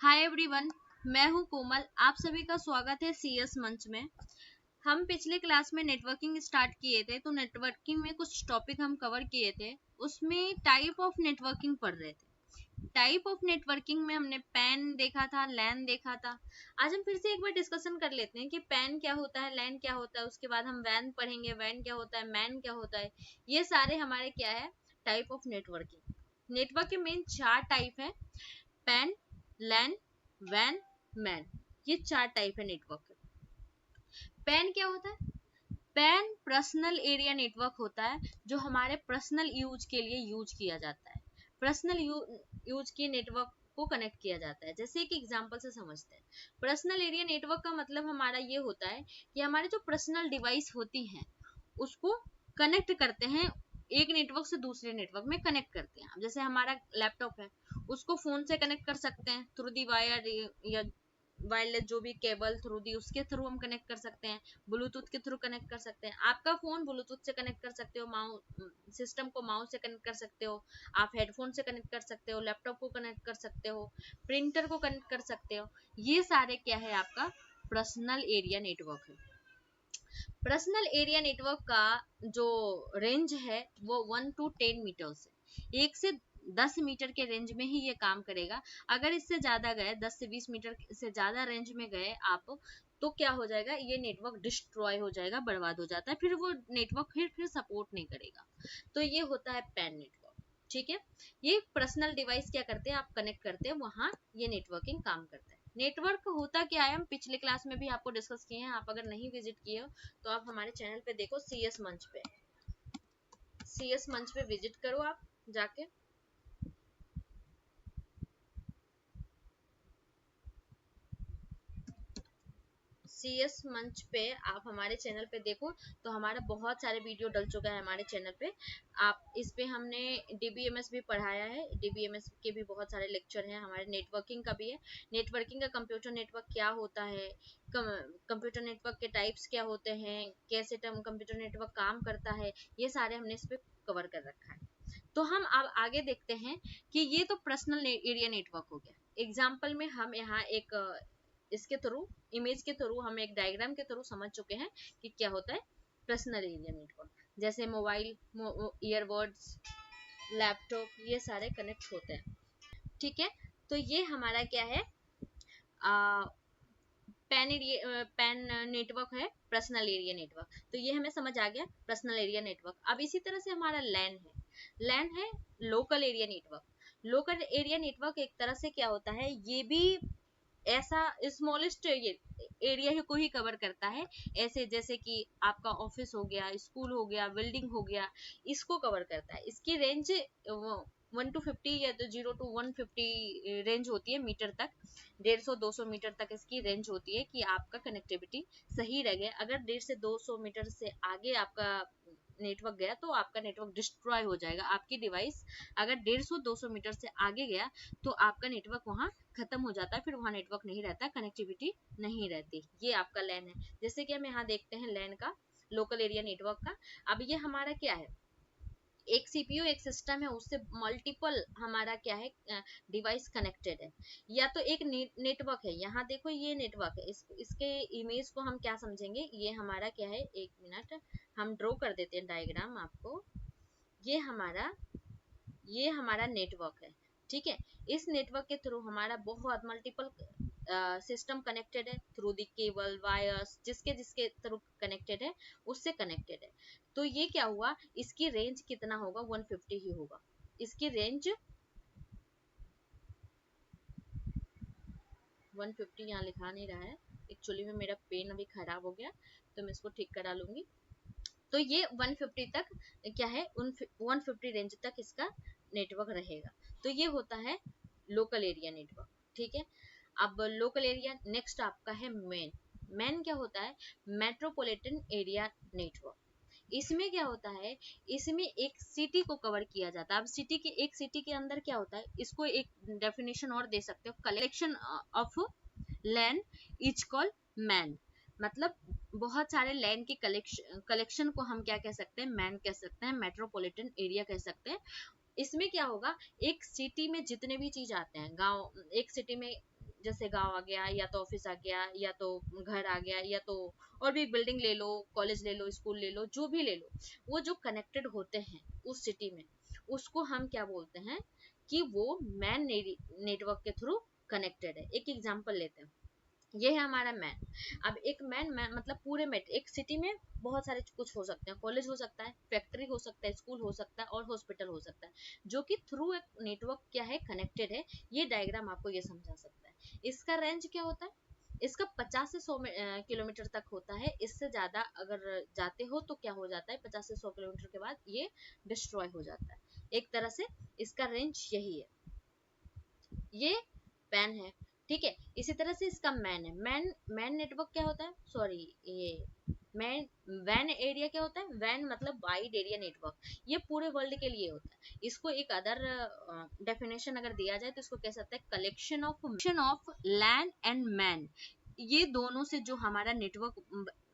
Hi everyone, मैं हूं कोमल। आप सभी का स्वागत है सीएस मंच में। हम पिछले क्लास में नेटवर्किंग स्टार्ट किए थे, तो नेटवर्किंग में कुछ टॉपिक हम कवर किए थे। उसमें टाइप ऑफ नेटवर्किंग पढ़ रहे थे। टाइप ऑफ नेटवर्किंग में हमने पैन देखा था, लैन देखा था। आज हम फिर से एक बार डिस्कशन कर लेते हैं कि पैन क्या होता है, लैन क्या होता है। उसके बाद हम वैन पढ़ेंगे, वैन क्या होता है, मैन क्या होता है। ये सारे हमारे क्या है, टाइप ऑफ नेटवर्किंग। नेटवर्क के मेन 4 टाइप है: पैन, लैन, वैन, मैन। ये 4 टाइप है नेटवर्क के। पैन क्या होता है? पैन पर्सनल एरिया नेटवर्क होता है, जो हमारे पर्सनल यूज के लिए यूज किया जाता है। पर्सनल यूज के नेटवर्क को कनेक्ट किया जाता है। जैसे एक एग्जांपल से समझते हैं। पर्सनल एरिया नेटवर्क का मतलब हमारा ये होता है कि हमारे जो पर्सनल डिवाइस होती हैं उसको कनेक्ट करते हैं, एक नेटवर्क से दूसरे नेटवर्क में कनेक्ट करते हैं। जैसे हमारा लैपटॉप है, उसको फोन से कनेक्ट कर सकते हैं थ्रू दी वायर या वायरलेस, जो भी केबल थ्रू दी, उसके थ्रू हम कनेक्ट कर सकते हैं। ब्लूटूथ के थ्रू कनेक्ट कर सकते हैं। आपका फोन ब्लूटूथ से कनेक्ट कर सकते हो, माउस सिस्टम को माउस से कनेक्ट कर सकते हो, आप हेडफोन से कनेक्ट कर सकते हो, लैपटॉप को कनेक्ट कर सकते हो, प्रिंटर को कनेक्ट कर सकते हो। ये सारे क्या है, आपका पर्सनल एरिया नेटवर्क है। पर्सनल एरिया नेटवर्क का जो रेंज है वो 1 to 10 मीटर से 1 से 10 मीटर के रेंज में ही ये काम करेगा। अगर इससे ज्यादा गए, 10 से 20 मीटर से ज्यादा रेंज में गए आप, तो क्या हो जाएगा, ये नेटवर्क डिस्ट्रॉय हो जाएगा, बर्बाद हो जाता है, फिर वो नेटवर्क फिर सपोर्ट नहीं करेगा। तो ये होता है पैन नेटवर्क। ठीक है, ये पर्सनल डिवाइस क्या करते हैं, आप कनेक्ट करते हैं, वहां ये नेटवर्किंग काम करता है। नेटवर्क होता क्या है, हम पिछले क्लास में भी आपको डिस्कस किए हैं। आप अगर नहीं विजिट किए हो तो आप हमारे चैनल पे देखो, सीएस मंच पे। सीएस मंच पे विजिट करो आप जाके। सीएस मंच पे आप हमारे चैनल पे देखो, तो हमारा बहुत सारे वीडियो डल चुका है हमारे चैनल पे। आप इस पे हमने डीबीएमएस भी पढ़ाया है, डीबीएमएस के भी बहुत सारे लेक्चर हैं, हमारे नेटवर्किंग का भी है। नेटवर्किंग का कंप्यूटर नेटवर्क क्या होता है, कंप्यूटर नेटवर्क के टाइप्स क्या होते हैं, कैसे कंप्यूटर नेटवर्क काम करता है, ये सारे हमने इस पे कवर कर रखा है। तो हम अब आगे देखते हैं कि ये तो पर्सनल एरिया नेटवर्क हो गया। एग्जाम्पल में हम यहाँ एक इसके थ्रू, इमेज के थ्रू, हम एक डायग्राम के थ्रू समझ चुके हैं कि क्या होता है पर्सनल एरिया नेटवर्क। जैसे मोबाइल, ईयरबड्स, लैपटॉप, ये सारे कनेक्ट होते हैं। ठीक है, तो ये हमारा क्या है, पैन नेटवर्क है, पर्सनल एरिया नेटवर्क। तो ये हमें समझ आ गया पर्सनल एरिया नेटवर्क। अब इसी तरह से हमारा लैन है। लैन है local area network. Local area network एक तरह से क्या होता है, ये भी ऐसा स्मॉलेस्ट एरिया को ही कवर करता है। ऐसे जैसे कि आपका ऑफिस हो गया, स्कूल हो गया, बिल्डिंग हो गया, इसको कवर करता है। इसकी रेंज 1 to 50 या तो 0 to 150 रेंज होती है मीटर तक। 150-200 मीटर तक इसकी रेंज होती है कि आपका कनेक्टिविटी सही रहे। अगर 150 से 200 मीटर से आगे आपका नेटवर्क गया तो आपका नेटवर्क डिस्ट्रॉय हो जाएगा। आपकी डिवाइस अगर 150-200 मीटर से आगे गया तो आपका नेटवर्क वहां खत्म हो जाता है, फिर वहां नेटवर्क नहीं रहता, कनेक्टिविटी नहीं रहती। ये आपका लैन है। जैसे कि हम यहाँ देखते हैं लैन का, लोकल एरिया नेटवर्क का। अब ये हमारा क्या है, एक सीपीयू एक सिस्टम है, उससे मल्टीपल हमारा क्या है, डिवाइस कनेक्टेड है, या तो एक नेटवर्क है। यहाँ देखो ये नेटवर्क है, इसके इमेज को हम क्या समझेंगे, ये हमारा क्या है, एक मिनट हम ड्रॉ कर देते हैं डायग्राम आपको। ये हमारा नेटवर्क है। ठीक है, इस नेटवर्क के थ्रू हमारा बहुत मल्टीपल सिस्टम कनेक्टेड है, थ्रू दी केबल वायर्स, जिसके जिसके थ्रू कनेक्टेड है उससे कनेक्टेड है। तो ये क्या हुआ, इसकी रेंज कितना होगा, 150 ही होगा। इसकी रेंज 150 यहाँ लिखा नहीं रहा है, एक्चुअली में मेरा पेन अभी खराब हो गया, तो मैं इसको ठीक करा लूंगी। तो ये 150 तक क्या है, 150 रेंज तक इसका नेटवर्क रहेगा। तो ये होता है लोकल एरिया नेटवर्क। ठीक है, अब लोकल एरिया नेक्स्ट आपका है मेन। मेन क्या होता है, मेट्रोपॉलिटन एरिया नेटवर्क। इसमें क्या होता है, इसमें एक सिटी को कवर किया जाता है। अब एक सिटी के अंदर क्या होता है, इसको एक डेफिनेशन और दे सकते हो, collection of land is called man. मतलब बहुत सारे लैंड के कलेक्शन को हम क्या कह सकते हैं, मैन कह सकते हैं, मेट्रोपॉलिटन एरिया कह सकते हैं। इसमें क्या होगा, एक सिटी में जितने भी चीज आते हैं, गांव, एक सिटी में जैसे गांव आ गया, या तो ऑफिस आ गया, या तो घर आ गया, या तो और भी बिल्डिंग ले लो, कॉलेज ले लो, स्कूल ले लो, जो भी ले लो, वो जो कनेक्टेड होते हैं उस सिटी में, उसको हम क्या बोलते हैं कि वो मैन नेटवर्क के थ्रू कनेक्टेड है। एक एग्जांपल लेते हैं, ये है हमारा मैन। अब एक मैन मतलब पूरे में एक सिटी में बहुत सारे कुछ हो सकते हैं, कॉलेज हो सकता है, फैक्ट्री हो सकता है, स्कूल हो सकता है और हॉस्पिटल हो सकता है, जो कि थ्रू एक नेटवर्क क्या है, कनेक्टेड है। ये डायग्राम आपको ये समझा सकता है। इसका रेंज क्या होता है, इसका 50 से 100 किलोमीटर तक होता है। इससे ज्यादा अगर जाते हो तो क्या हो जाता है, 50 से 100 किलोमीटर के बाद ये डिस्ट्रॉय हो जाता है। एक तरह से इसका रेंज यही है। ये पैन है, ठीक है। इसी तरह से इसका मैन है। मैन नेटवर्क क्या होता है, सॉरी, ये मैन वैन एरिया क्या होता है, वैन मतलब वाइड एरिया नेटवर्क, ये पूरे वर्ल्ड के लिए होता है। इसको एक अदर डेफिनेशन अगर दिया जाए तो इसको कह सकते हैं collection of land and man. ये दोनों से जो हमारा नेटवर्क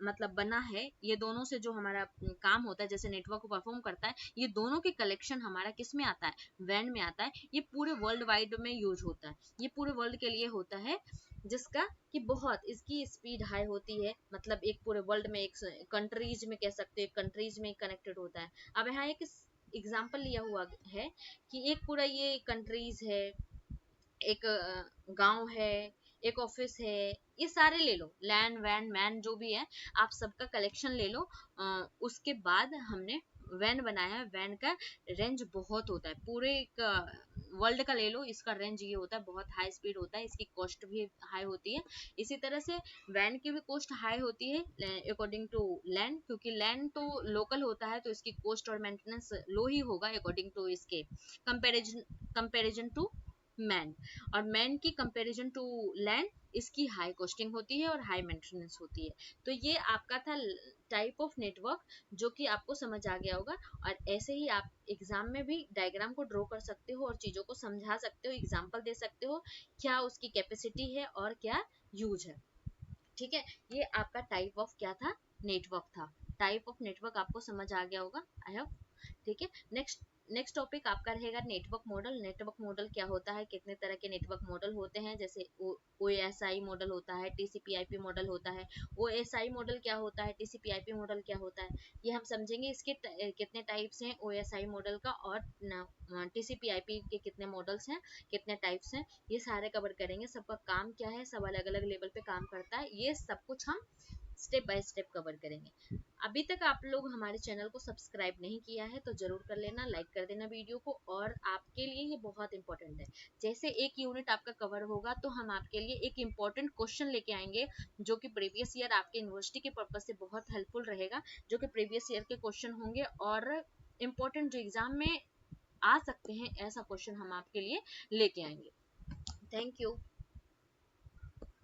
मतलब बना है, ये दोनों से जो हमारा काम होता है, जैसे नेटवर्क को परफॉर्म करता है, ये दोनों के कलेक्शन हमारा किस में आता है, वैन में आता है। ये पूरे वर्ल्ड वाइड में यूज होता है, ये पूरे वर्ल्ड के लिए होता है, जिसका कि बहुत इसकी स्पीड हाई होती है। मतलब एक पूरे वर्ल्ड में, एक कंट्रीज में कह सकते हैं, कंट्रीज में कनेक्टेड होता है। अब यहाँ एक एग्जाम्पल लिया हुआ है कि एक पूरा ये कंट्रीज है, एक गांव है, एक ऑफिस है, ये सारे ले लो, लैंड वैन मैन जो भी है, आप सबका कलेक्शन ले लो। उसके बाद हमने वैन बनाया है। वैन का रेंज बहुत होता है, पूरे एक वर्ल्ड का ले लो, इसका रेंज ये होता है, बहुत हाई स्पीड होता है, इसकी कॉस्ट भी हाई होती है। इसी तरह से वैन की भी कॉस्ट हाई होती है अकॉर्डिंग टू लैंड, क्योंकि लैंड तो लोकल होता है, तो इसकी कॉस्ट और मेंटेनेंस लो ही होगा अकॉर्डिंग टू इसके कंपेरिजन टू मैन। और मैन की कंपैरिजन टू लैंड, इसकी हाई कॉस्टिंग होती है और हाई मेंटेनेंस होती है। तो ये आपका था टाइप ऑफ नेटवर्क, जो कि आपको समझ आ गया होगा। और ऐसे ही आप एग्जाम में भी डायग्राम को ड्रॉ कर सकते हो और चीजों को समझा सकते हो, एग्जाम्पल दे सकते हो, क्या उसकी कैपेसिटी है और क्या यूज है, ठीक है। ये आपका टाइप ऑफ क्या था, नेटवर्क था। टाइप ऑफ नेटवर्क आपको समझ आ गया होगा, आई होप, ठीक है। नेक्स्ट नेक्स्ट टॉपिक आपका रहेगा नेटवर्क मॉडल। नेटवर्क मॉडल क्या होता है, कितने तरह के नेटवर्क मॉडल होते हैं, जैसे ओएसआई मॉडल होता है, टीसीपीआईपी मॉडल होता है। ओएसआई मॉडल क्या होता है, टीसीपीआईपी मॉडल क्या होता है, ये हम समझेंगे। इसके कितने टाइप्स हैं ओएसआई मॉडल का, और टीसीपीआईपी के कितने मॉडल्स हैं, कितने टाइप्स हैं, ये सारे कवर करेंगे। सबका काम क्या है, सब अलग अलग लेवल पे काम करता है, ये सब कुछ हम स्टेप बाय स्टेप कवर करेंगे। अभी तक आप लोग हमारे चैनल को सब्सक्राइब नहीं किया है तो जरूर कर लेना, लाइक कर देना वीडियो को, और आपके लिए ये बहुत इंपॉर्टेंट है। जैसे एक यूनिट आपका कवर होगा तो हम आपके लिए एक इंपॉर्टेंट क्वेश्चन लेके आएंगे, जो कि प्रीवियस ईयर आपके यूनिवर्सिटी के पर्पज से बहुत हेल्पफुल रहेगा, जो कि प्रीवियस ईयर के क्वेश्चन होंगे और इम्पोर्टेंट जो एग्जाम में आ सकते हैं, ऐसा क्वेश्चन हम आपके लिए लेके आएंगे। Thank you.